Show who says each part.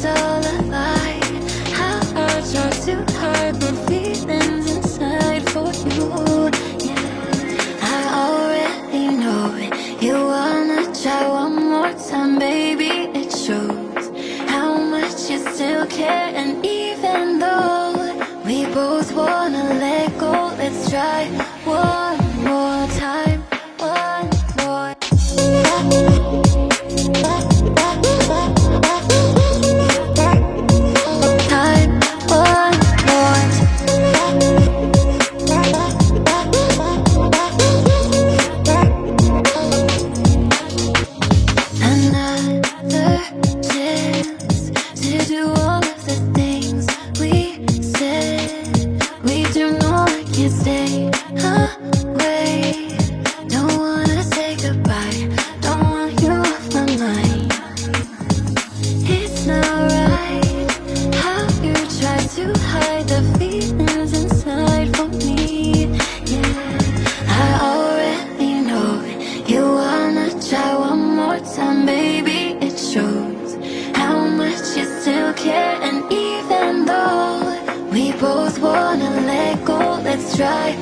Speaker 1: all a lie. How I try to hide my feelings inside for you. Yeah, I already know it. You wanna try one more time, baby. It shows how much you still care. And even though we both wanna let go, let's try one more time. One more time, one more. Another chance to do all of the things we said. We do know I can't stay away. Don't wanna say goodbye, don't want you off my mind. It's not right how you try to hide the feelings inside for me. Yeah, I already know it. You wanna try one more time, baby. It shows how much you still care. And even though we both wanna let go, let's try